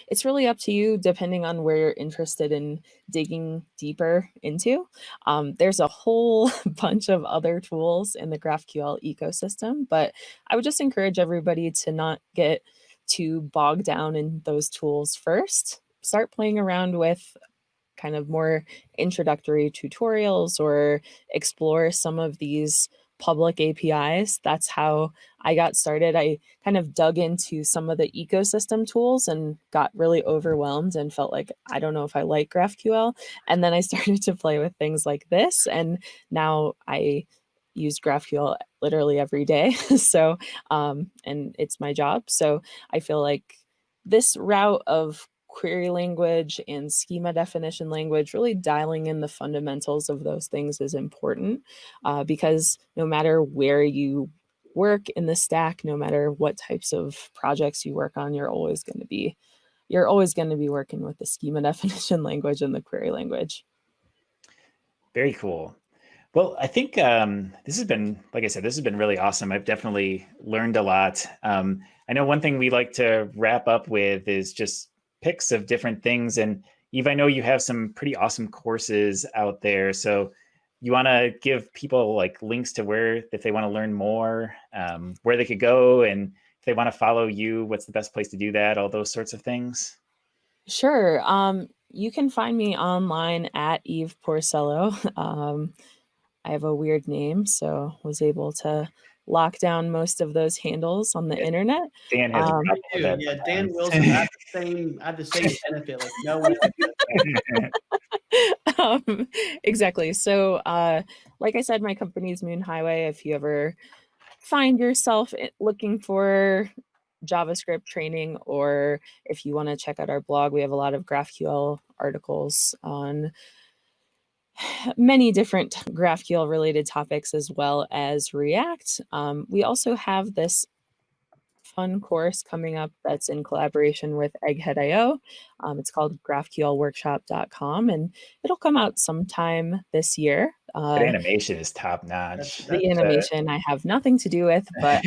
It's really up to you depending on where you're interested in digging deeper into. There's a whole bunch of other tools in the GraphQL ecosystem, but I would just encourage everybody to not get too bogged down in those tools first. Start playing around with kind of more introductory tutorials or explore some of these public APIs. That's how I got started. I kind of dug into some of the ecosystem tools and got really overwhelmed and felt like, I don't know if I like GraphQL. And then I started to play with things like this. And now I use GraphQL literally every day. So, and it's my job. So I feel like this route of query language and schema definition language, really dialing in the fundamentals of those things is important because no matter where you work in the stack, no matter what types of projects you work on, you're always going to be working with the schema definition language and the query language. Very cool. Well, I think this has been, like I said, this has been really awesome. I've definitely learned a lot. I know one thing we like to wrap up with is just picks of different things. And Eve, I know you have some pretty awesome courses out there. So you want to give people like links to where, if they want to learn more, where they could go, and if they want to follow you, what's the best place to do that? All those sorts of things. Sure. You can find me online at Eve Porcello. I have a weird name, so was able to lock down most of those handles on the internet. Dan has a problem with that. Yeah, Dan Wilson. I have the same benefit. Like no one Exactly. So, like I said, my company's Moon Highway. If you ever find yourself looking for JavaScript training, or if you want to check out our blog, we have a lot of GraphQL articles on many different GraphQL related topics as well as React. We also have this fun course coming up that's in collaboration with Egghead.io. It's called GraphQLworkshop.com, and it'll come out sometime this year. That animation is top notch. The animation I have nothing to do with, but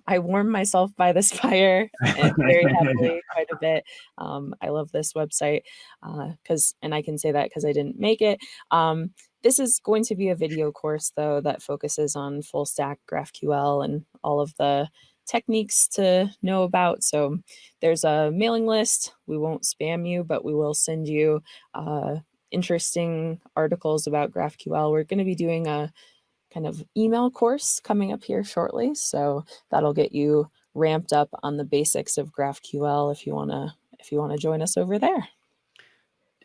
I warm myself by this fire very happily quite a bit. I love this website and I can say that because I didn't make it. This is going to be a video course though that focuses on full stack GraphQL and all of the techniques to know about. So there's a mailing list. We won't spam you, but we will send you interesting articles about GraphQL. We're going to be doing a kind of email course coming up here shortly. So that'll get you ramped up on the basics of GraphQL if you want to join us over there.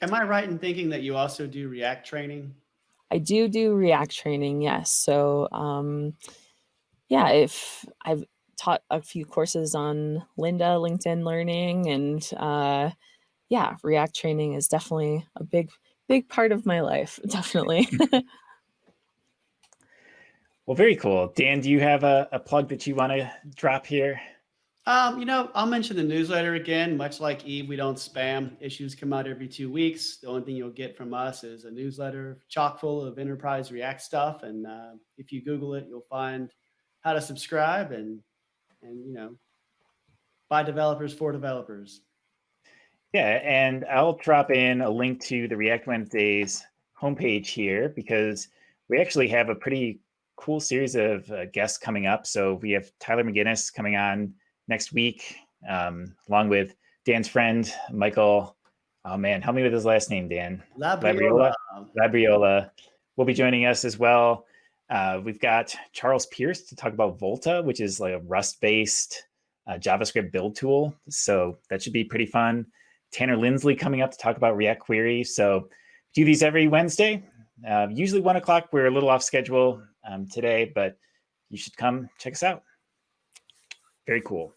Am I right in thinking that you also do React training? I do React training, yes. So yeah, if I've taught a few courses on Lynda, LinkedIn Learning, and yeah, React training is definitely a big part of my life, definitely. Well, very cool. Dan, do you have a plug that you want to drop here? I'll mention the newsletter again. Much like Eve, we don't spam. Issues come out every 2 weeks. The only thing you'll get from us is a newsletter chock full of enterprise React stuff. And if you Google it, you'll find how to subscribe and by developers for developers. Yeah, and I'll drop in a link to the React Wednesdays homepage here because we actually have a pretty cool series of guests coming up. So we have Tyler McGinnis coming on next week, along with Dan's friend, Michael. Oh man, help me with his last name, Dan. Labriola. Labriola will be joining us as well. We've got Charles Pierce to talk about Volta, which is like a Rust-based JavaScript build tool. So that should be pretty fun. Tanner Lindsley coming up to talk about React Query. So do these every Wednesday. Usually 1 o'clock. We're a little off schedule today, but you should come check us out. Very cool.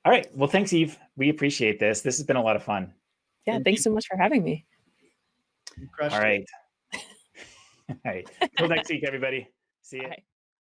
All right. Well, thanks, Eve. We appreciate this. This has been a lot of fun. Yeah, thanks so much for having me. All right. All right. Till next week, everybody. See you. Bye.